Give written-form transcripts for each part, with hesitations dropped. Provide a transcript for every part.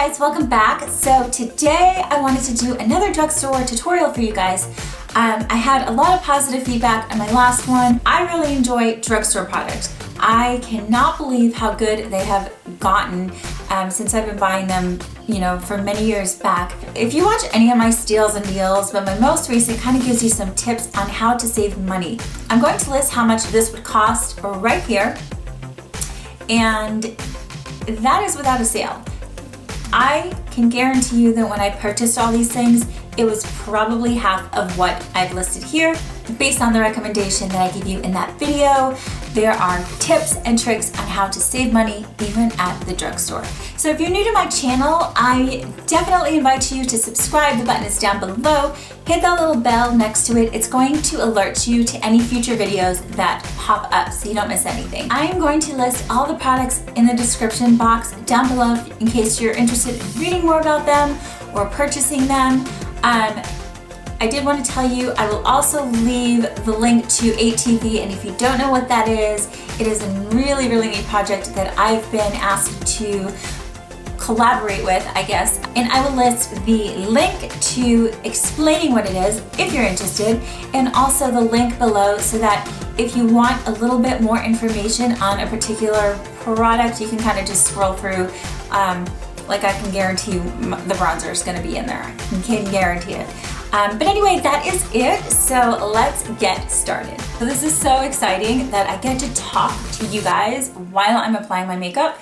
guys, welcome back. So today I wanted to do another drugstore tutorial for you guys. I had a lot of positive feedback on my last one. I really enjoy drugstore products. I cannot believe how good they have gotten since I've been buying them, for many years back. If you watch any of my steals and deals, but my most recent kind of gives you some tips on how to save money. I'm going to list how much this would cost right here, and that is without a sale. I can guarantee you that when I purchased all these things, it was probably half of what I've listed here. Based on the recommendation that I give you in that video, there are tips and tricks on how to save money even at the drugstore. So if you're new to my channel, I definitely invite you to subscribe. The button is down below. Hit that little bell next to it. It's going to alert you to any future videos that pop up so you don't miss anything. I am going to list all the products in the description box down below in case you're interested in reading more about them or purchasing them. I did want to tell you, I will also leave the link to ATV, and if you don't know what that is, it is a really, really neat project that I've been asked to collaborate with, I guess. And I will list the link to explaining what it is if you're interested, and also the link below so that if you want a little bit more information on a particular product, you can kind of just scroll through. Like I can guarantee you the bronzer is going to be in there. I can guarantee it. But anyway, that is it. So let's get started. So this is so exciting that I get to talk to you guys while I'm applying my makeup,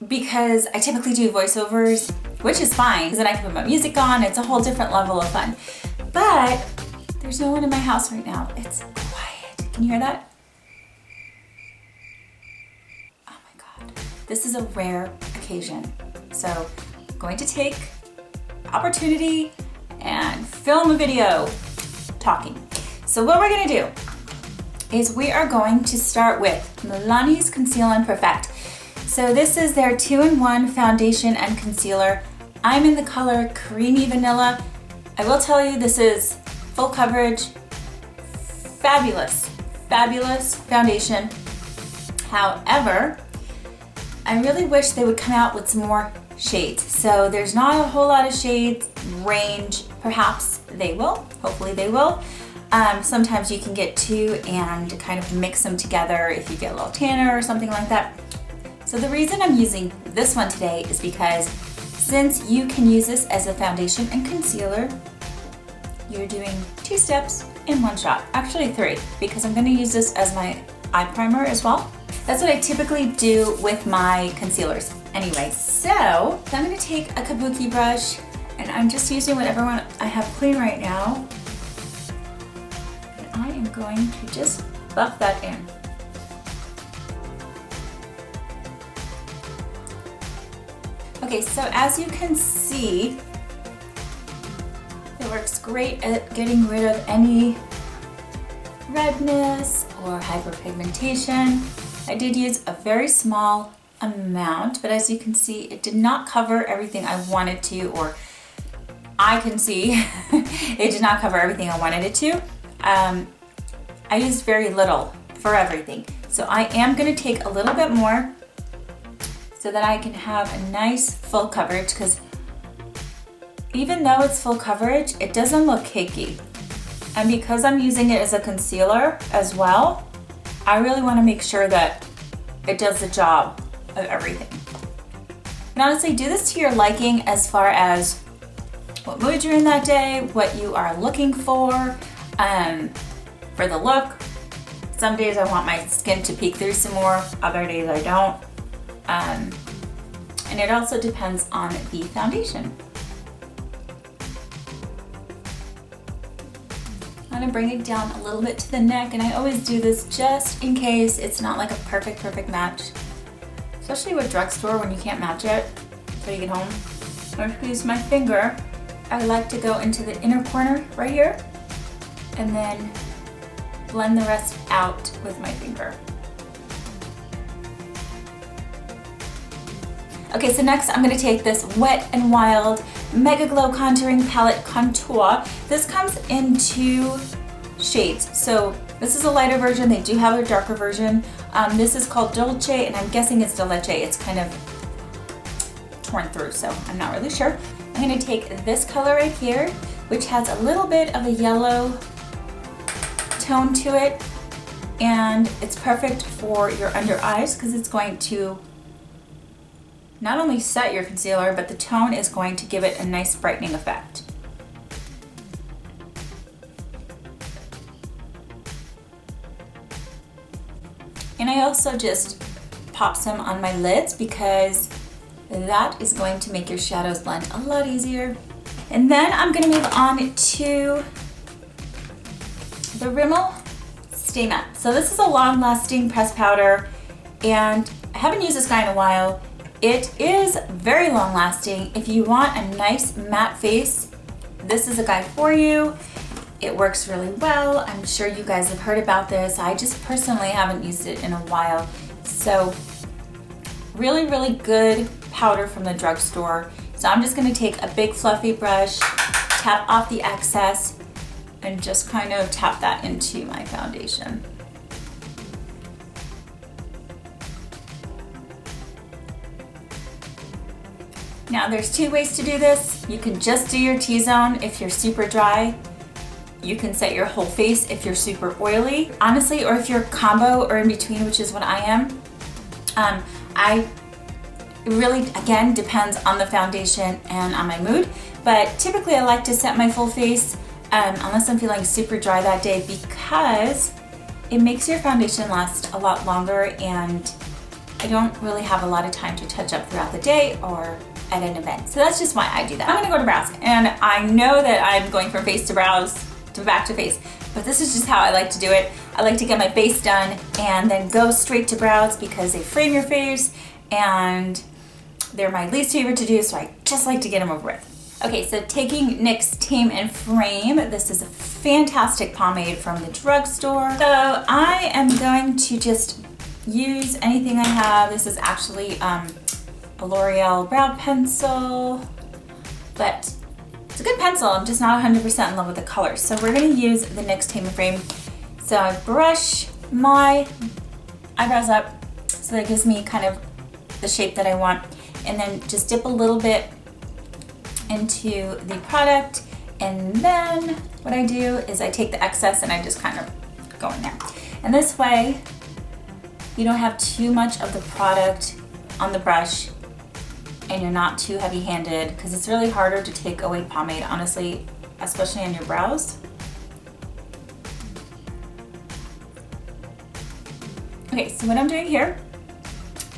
because I typically do voiceovers, which is fine because then I can put my music on. It's a whole different level of fun. But there's no one in my house right now. It's quiet. Can you hear that? Oh my God. This is a rare occasion. So I'm going to take the opportunity and film a video talking. So what we're gonna do is we are going to start with Milani's Conceal and Perfect. So this is their 2-in-1 foundation and concealer. I'm in the color Creamy Vanilla. I will tell you, this is full coverage, fabulous, fabulous foundation. However, I really wish they would come out with some more shades. So there's not a whole lot of shades, range. Perhaps they will, hopefully they will. Sometimes you can get two and kind of mix them together if you get a little tanner or something like that. So the reason I'm using this one today is because since you can use this as a foundation and concealer, you're doing 2 steps in 1 shot. Actually 3, because I'm gonna use this as my eye primer as well. That's what I typically do with my concealers. Anyway, so I'm gonna take a kabuki brush, and I'm just using whatever one I have clean right now. And I am going to just buff that in. Okay, so as you can see, it works great at getting rid of any redness or hyperpigmentation. I did use a very small amount, but as you can see, it did not cover everything I wanted to, or I can see it did not cover everything I wanted it to. I used very little for everything. So I am gonna take a little bit more so that I can have a nice full coverage, because even though it's full coverage, it doesn't look cakey. And because I'm using it as a concealer as well, I really wanna make sure that it does the job of everything. And honestly, do this to your liking as far as what mood you're in that day, what you are looking for the look. Some days I want my skin to peek through some more, other days I don't. And it also depends on the foundation. I'm gonna bring it down a little bit to the neck, and I always do this just in case it's not like a perfect match. Especially with drugstore when you can't match it until you get home. I'm gonna use my finger. I like to go into the inner corner right here and then blend the rest out with my finger. Okay, so next I'm gonna take this Wet n Wild Mega Glow Contouring Palette Contour. This comes in 2 shades. So this is a lighter version. They do have a darker version. This is called Dolce, and I'm guessing it's Dolce. It's kind of torn through, so I'm not really sure. I'm gonna take this color right here, which has a little bit of a yellow tone to it, and it's perfect for your under eyes because it's going to not only set your concealer, but the tone is going to give it a nice brightening effect. And I also just pop some on my lids because that is going to make your shadows blend a lot easier. And then I'm gonna move on to the Rimmel Stay Matte. So this is a long-lasting pressed powder, and I haven't used this guy in a while. It is very long-lasting. If you want a nice matte face, this is a guy for you. It works really well. I'm sure you guys have heard about this. I just personally haven't used it in a while. So really, really good powder from the drugstore. So I'm just gonna take a big fluffy brush, tap off the excess, and just kind of tap that into my foundation. Now there's two ways to do this. You can just do your T-zone if you're super dry. You can set your whole face if you're super oily. Honestly, or if you're combo or in between, which is what I am. It really, again, depends on the foundation and on my mood. But typically I like to set my full face unless I'm feeling super dry that day, because it makes your foundation last a lot longer, and I don't really have a lot of time to touch up throughout the day or at an event. So that's just why I do that. I'm gonna go to brows, and I know that I'm going from face to brows to back to face, but this is just how I like to do it. I like to get my base done and then go straight to brows because they frame your face and they're my least favorite to do, so I just like to get them over with. Okay, so taking NYX Tame and Frame. This is a fantastic pomade from the drugstore. So I am going to just use anything I have. This is actually a L'Oreal brow pencil, but it's a good pencil. I'm just not 100% in love with the color. So we're gonna use the NYX Tame and Frame. So I brush my eyebrows up so that it gives me kind of the shape that I want, and then just dip a little bit into the product, and then what I do is I take the excess and I just kind of go in there. And this way you don't have too much of the product on the brush and you're not too heavy-handed, because it's really harder to take away pomade, honestly, especially on your brows. Okay, so what I'm doing here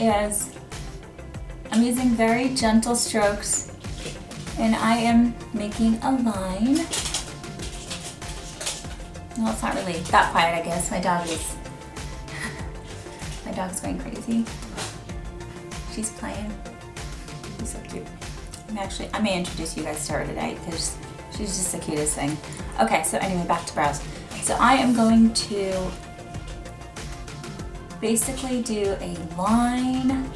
is I'm using very gentle strokes, and I am making a line. Well, it's not really that quiet, I guess. My dog's going crazy. She's playing. She's so cute. And actually, I may introduce you guys to her today because she's just the cutest thing. Okay, so anyway, back to brows. So I am going to basically do a line,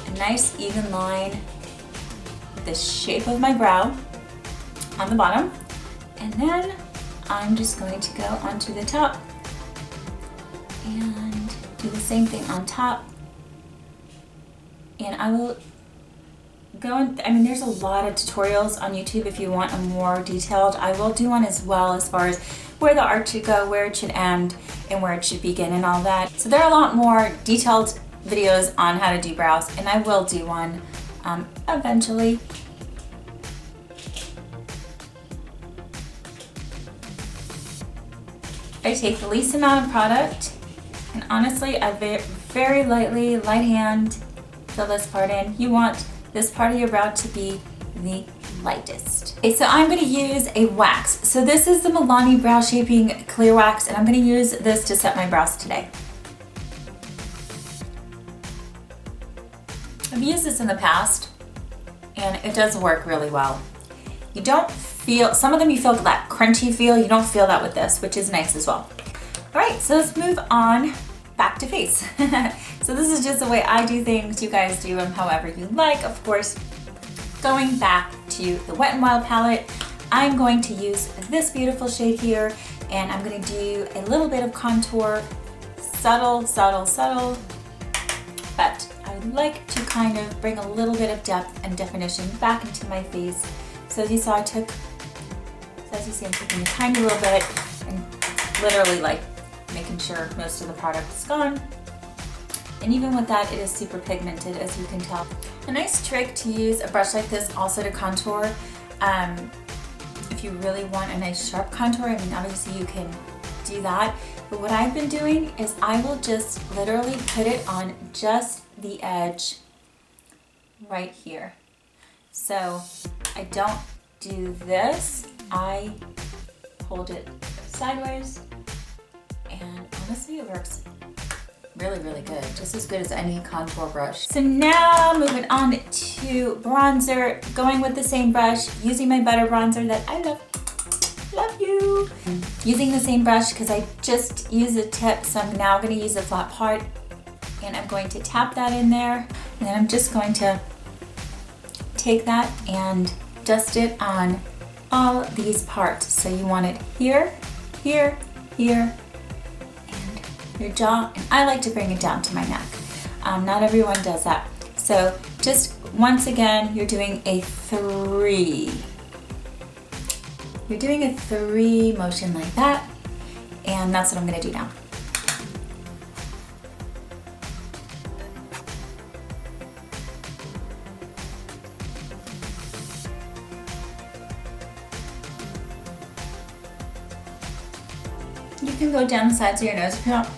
a nice even line with the shape of my brow on the bottom, and then I'm just going to go onto the top and do the same thing on top. And I will go in, I mean, there's a lot of tutorials on YouTube if you want a more detailed. I will do one as well as far as where the art should go, where it should end, and where it should begin and all that. So there are a lot more detailed videos on how to do brows, and I will do one eventually. I take the least amount of product, and honestly, I very lightly, light hand, fill this part in. You want this part of your brow to be the lightest. Okay, so I'm gonna use a wax. So this is the Milani Brow Shaping Clear Wax, and I'm gonna use this to set my brows today. I've used this in the past, and it does work really well. You don't feel, some of them you feel that crunchy feel, you don't feel that with this, which is nice as well. All right, so let's move on back to face. So this is just the way I do things. You guys do them however you like. Of course, going back to the Wet n Wild palette, I'm going to use this beautiful shade here, and I'm going to do a little bit of contour, subtle, subtle, subtle, but I like to kind of bring a little bit of depth and definition back into my face. So as you saw, as you see, I'm taking a tiny little bit and literally like making sure most of the product is gone. And even with that, it is super pigmented, as you can tell. A nice trick to use a brush like this also to contour. If you really want a nice sharp contour, I mean, obviously you can do that. But what I've been doing is I will just literally put it on just the edge right here. So I don't do this. I hold it sideways, and honestly it works really, really good. Just as good as any contour brush. So now moving on to bronzer, going with the same brush, using my Butter bronzer that I love you. Using the same brush because I just used the tip, so I'm now going to use the flat part, and I'm going to tap that in there, and then I'm just going to take that and dust it on all these parts. So you want it here, here, here, and your jaw, and I like to bring it down to my neck. Not everyone does that. So just once again, you're doing a 3. You're doing a 3 motion like that, and that's what I'm gonna do now. You can go down the sides of your nose if you want,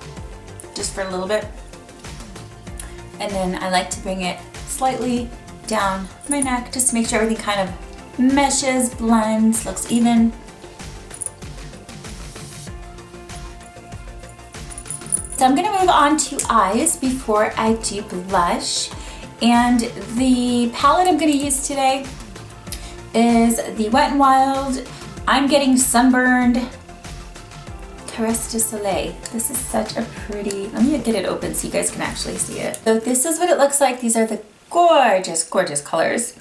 just for a little bit. And then I like to bring it slightly down my neck just to make sure everything kind of meshes, blends, looks even. So I'm gonna move on to eyes before I do blush. And the palette I'm gonna use today is the Wet n Wild I'm Getting Sunburned Caresse du Soleil. This is such a pretty, let me get it open so you guys can actually see it. So this is what it looks like. These are the gorgeous, gorgeous colors.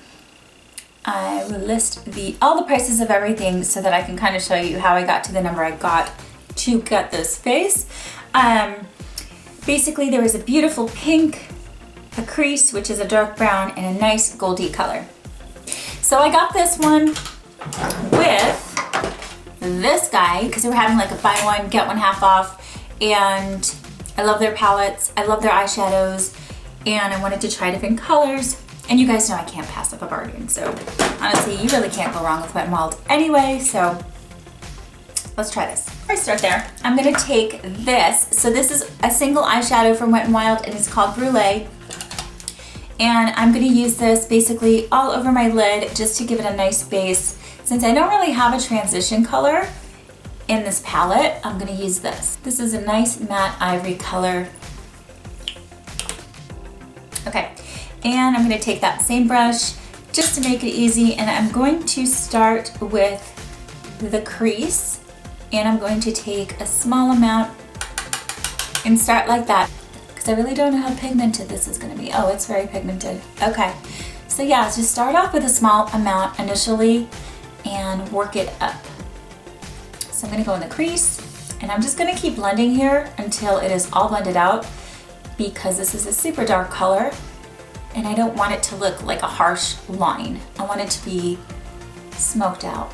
I will list all the prices of everything so that I can kind of show you how I got to the number I got to get this face. Basically there was a beautiful pink, a crease, which is a dark brown, and a nice goldy color. So I got this one with this guy because they were having like a buy one, get one half off, and I love their palettes, I love their eyeshadows, and I wanted to try different colors. And you guys know I can't pass up a bargain, so honestly, you really can't go wrong with Wet n Wild anyway, so let's try this. Before I start there, I'm gonna take this. So this is a single eyeshadow from Wet n Wild, and it's called Brulee. And I'm gonna use this basically all over my lid just to give it a nice base. Since I don't really have a transition color in this palette, I'm gonna use this. This is a nice matte ivory color. Okay, and I'm gonna take that same brush just to make it easy, and I'm going to start with the crease, and I'm going to take a small amount and start like that, because I really don't know how pigmented this is gonna be. Oh, it's very pigmented. Okay, so yeah, just start off with a small amount initially and work it up. So I'm gonna go in the crease, and I'm just gonna keep blending here until it is all blended out, because this is a super dark color and I don't want it to look like a harsh line. I want it to be smoked out.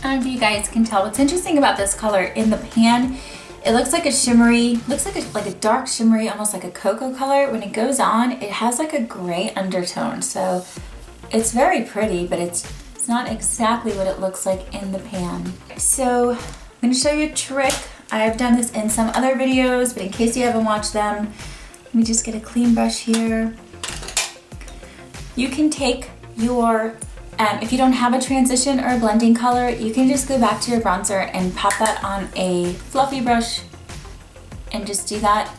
I don't know if you guys can tell what's interesting about this color. In the pan, it looks like a shimmery, looks like a dark shimmery, almost like a cocoa color. When it goes on, it has like a gray undertone. So it's very pretty, but it's not exactly what it looks like in the pan. So I'm gonna show you a trick. I've done this in some other videos, but in case you haven't watched them, let me just get a clean brush here. You can take your, if you don't have a transition or a blending color, you can just go back to your bronzer and pop that on a fluffy brush and just do that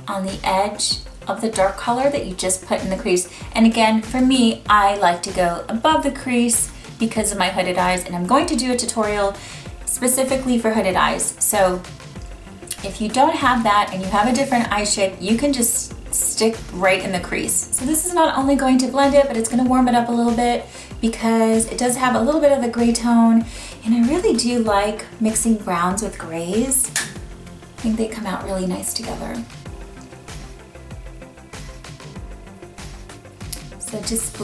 on the edge of the dark color that you just put in the crease. And again, for me, I like to go above the crease because of my hooded eyes, and I'm going to do a tutorial specifically for hooded eyes. So if you don't have that and you have a different eye shape, you can just stick right in the crease. So this is not only going to blend it, but it's going to warm it up a little bit because it does have a little bit of the gray tone, and I really do like mixing browns with grays. I think they come out really nice together. So just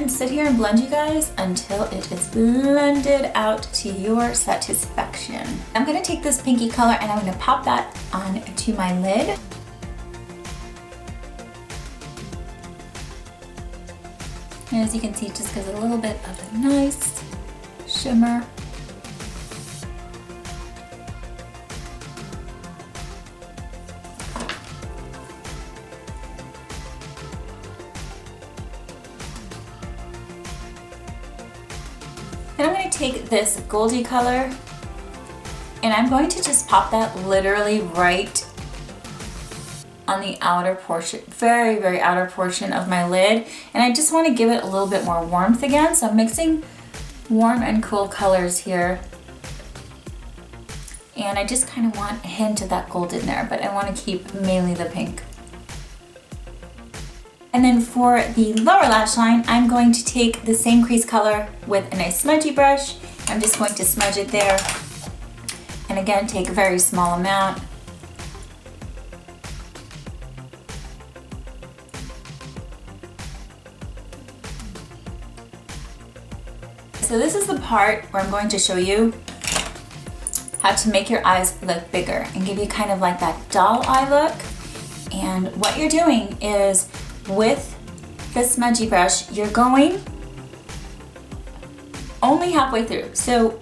sit here and blend, you guys, until it is blended out to your satisfaction. I'm gonna take this pinky color and I'm gonna pop that onto my lid. And as you can see, it just gives a little bit of a nice shimmer. Then I'm going to take this goldy color and I'm going to just pop that literally right on the outer portion, very, very outer portion of my lid. And I just want to give it a little bit more warmth again. So I'm mixing warm and cool colors here. And I just kind of want a hint of that gold in there, but I want to keep mainly the pink. And then for the lower lash line, I'm going to take the same crease color with a nice smudgy brush. I'm just going to smudge it there. And again, take a very small amount. So this is the part where I'm going to show you how to make your eyes look bigger and give you kind of like that doll eye look. And what you're doing is, with the smudgy brush, you're going only halfway through. So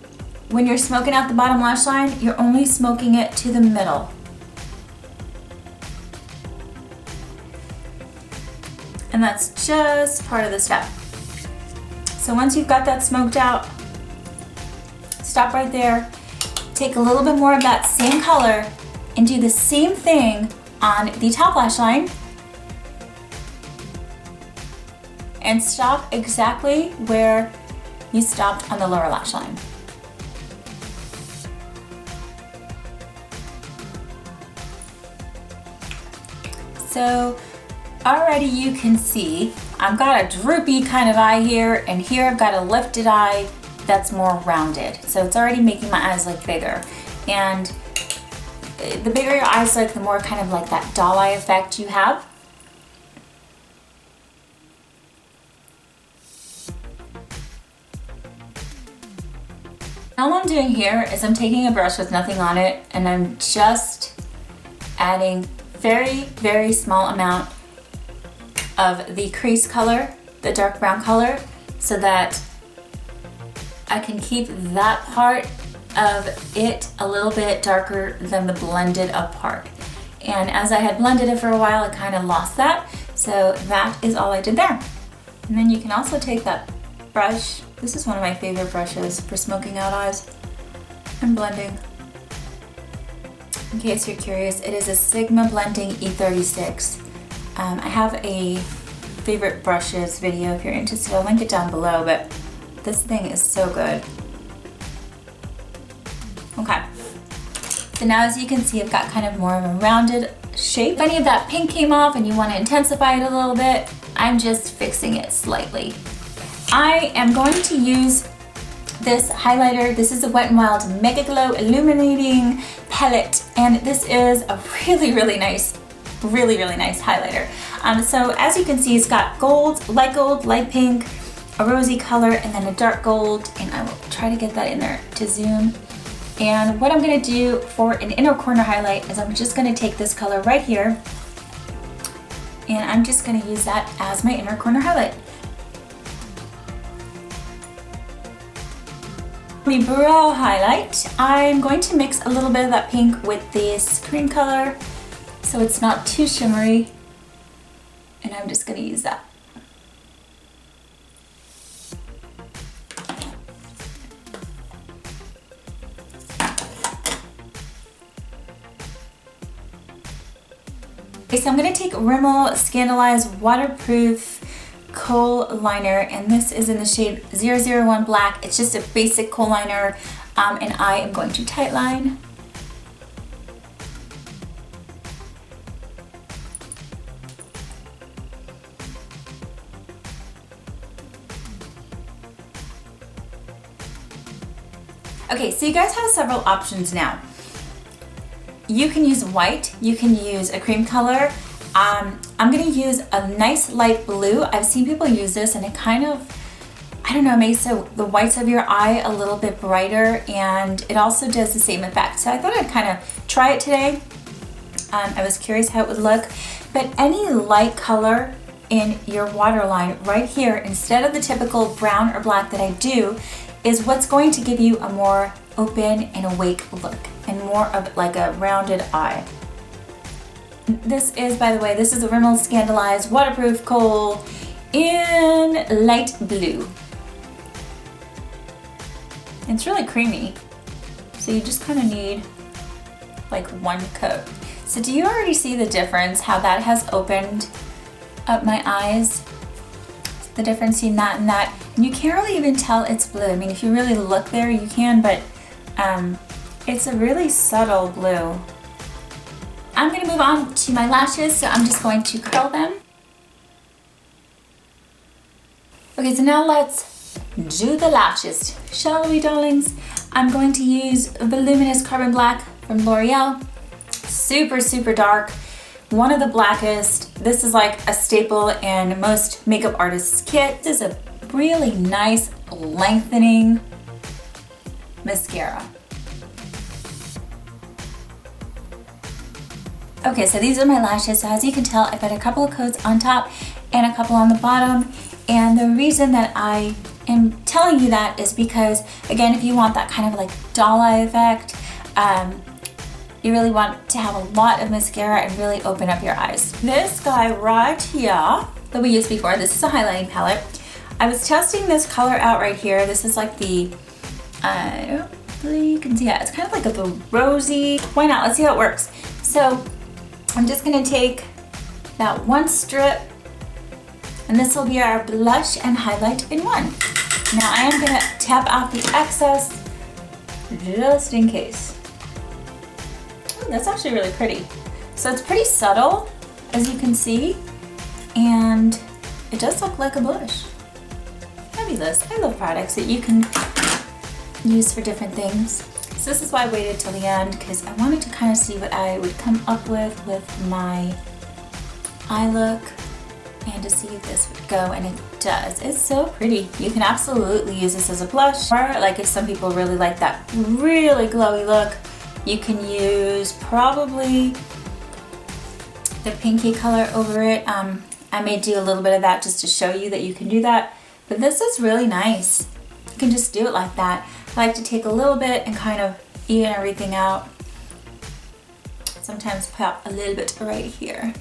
when you're smoking out the bottom lash line, you're only smoking it to the middle. And that's just part of the step. So once you've got that smoked out, stop right there, take a little bit more of that same color and do the same thing on the top lash line. And stop exactly where you stopped on the lower lash line. So already you can see I've got a droopy kind of eye here, and here I've got a lifted eye that's more rounded. So it's already making my eyes look bigger. And the bigger your eyes look, the more kind of like that doll eye effect you have. All I'm doing here is I'm taking a brush with nothing on it and I'm just adding very, very small amount of the crease color, the dark brown color, so that I can keep that part of it a little bit darker than the blended up part. And as I had blended it for a while, I kind of lost that. So that is all I did there. And then you can also take that brush. This is one of my favorite brushes for smoking out eyes and blending. In case you're curious, it is a Sigma Blending E36. I have a favorite brushes video if you're interested. I'll link it down below, but this thing is so good. Okay, so now as you can see, I've got kind of more of a rounded shape. If any of that pink came off and you want to intensify it a little bit, I'm just fixing it slightly. I am going to use this highlighter. This is a Wet n Wild Mega Glow Illuminating Palette, and this is a really, really nice highlighter. So as you can see, it's got gold, light pink, a rosy color, and then a dark gold, and I will try to get that in there to zoom. And what I'm gonna do for an inner corner highlight is I'm just gonna take this color right here, and I'm just gonna use that as my inner corner highlight. The brow highlight, I'm going to mix a little bit of that pink with this cream color so it's not too shimmery, and I'm just going to use that. Okay, so I'm going to take Rimmel Scandaleyes Waterproof Kohl Liner, and this is in the shade 001 Black. It's just a basic kohl liner, and I am going to tightline. Okay, so you guys have several options now. You can use white, you can use a cream color. I'm gonna use a nice light blue. I've seen people use this and it kind of, I don't know, makes the whites of your eye a little bit brighter, and it also does the same effect. So I thought I'd kind of try it today. I was curious how it would look, but any light color in your waterline right here, instead of the typical brown or black that I do, is what's going to give you a more open and awake look and more of like a rounded eye. This is, by the way, this is a Rimmel Scandalized Waterproof Kohl in light blue. It's really creamy, so you just kind of need like one coat. So do you already see the difference, how that has opened up my eyes? The difference in that and that. And you can't really even tell it's blue. I mean, if you really look there, you can, but it's a really subtle blue. I'm gonna move on to my lashes, so I'm just going to curl them. Okay, so now let's do the lashes, shall we, darlings? I'm going to use Voluminous Carbon Black from L'Oreal. Super, super dark. One of the blackest. This is like a staple in most makeup artists' kit. This is a really nice lengthening mascara. Okay, so these are my lashes. So as you can tell, I've got a couple of coats on top and a couple on the bottom. And the reason that I am telling you that is because, again, if you want that kind of like doll eye effect, you really want to have a lot of mascara and really open up your eyes. This guy right here that we used before, this is a highlighting palette. I was testing this color out right here. This is like the, hopefully you can see it. It's kind of like a rosy. Why not? Let's see how it works. So I'm just gonna take that one strip, and this will be our blush and highlight in one. Now I am gonna tap off the excess just in case. Ooh, that's actually really pretty. So it's pretty subtle, as you can see, and it does look like a blush. Fabulous. I love products that you can use for different things. So this is why I waited till the end, because I wanted to kind of see what I would come up with my eye look and to see if this would go, and it does. It's so pretty. You can absolutely use this as a blush, or like if some people really like that really glowy look, you can use probably the pinky color over it. I may do a little bit of that just to show you that you can do that, but this is really nice. You can just do it like that. I like to take a little bit and kind of even everything out. Sometimes pop a little bit right here.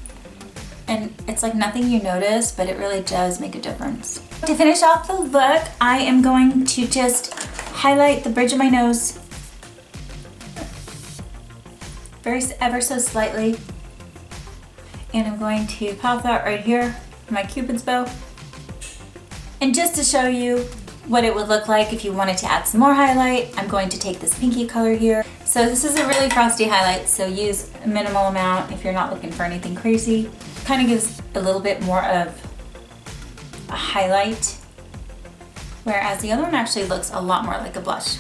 And it's like nothing you notice, but it really does make a difference. To finish off the look, I am going to just highlight the bridge of my nose ever so slightly. And I'm going to pop that right here, my Cupid's bow. And just to show you what it would look like if you wanted to add some more highlight, I'm going to take this pinky color here. So this is a really frosty highlight, so use a minimal amount if you're not looking for anything crazy. Kind of gives a little bit more of a highlight, whereas the other one actually looks a lot more like a blush.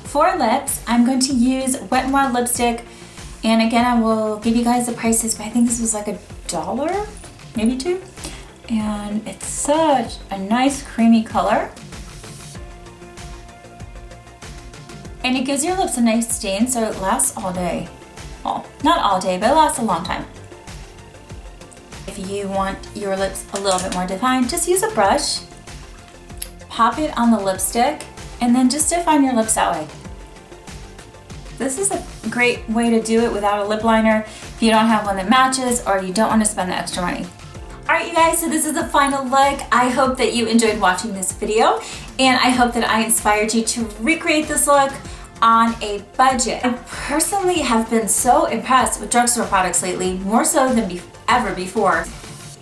For lips, I'm going to use Wet n Wild lipstick, and again, I will give you guys the prices, but I think this was like $1, maybe $2. And it's such a nice creamy color. And it gives your lips a nice stain, so it lasts all day. Well, not all day, but it lasts a long time. If you want your lips a little bit more defined, just use a brush, pop it on the lipstick, and then just define your lips that way. This is a great way to do it without a lip liner if you don't have one that matches or you don't want to spend the extra money. Alright you guys, so this is the final look. I hope that you enjoyed watching this video, and I hope that I inspired you to recreate this look on a budget. I personally have been so impressed with drugstore products lately, more so than ever before.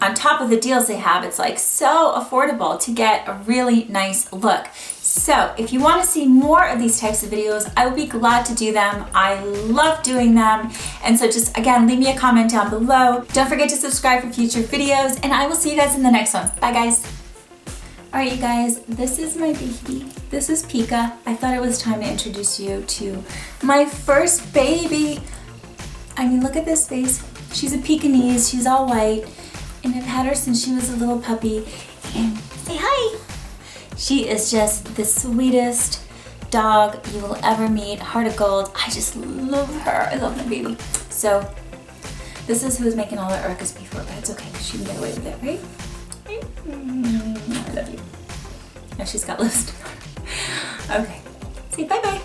On top of the deals they have, it's like so affordable to get a really nice look. So if you want to see more of these types of videos, I will be glad to do them. I love doing them. And so just, again, leave me a comment down below. Don't forget to subscribe for future videos, and I will see you guys in the next one. Bye guys. Alright you guys, this is my baby. This is Pika. I thought it was time to introduce you to my first baby. I mean, look at this face. She's a Pekingese, she's all white, and I've had her since she was a little puppy. And say hi. She is just the sweetest dog you will ever meet. Heart of gold. I just love her. I love my baby. So this is who was making all the ruckus before, but it's okay. She can get away with it, right? I love you. Now she's got lips. Okay. Say bye-bye.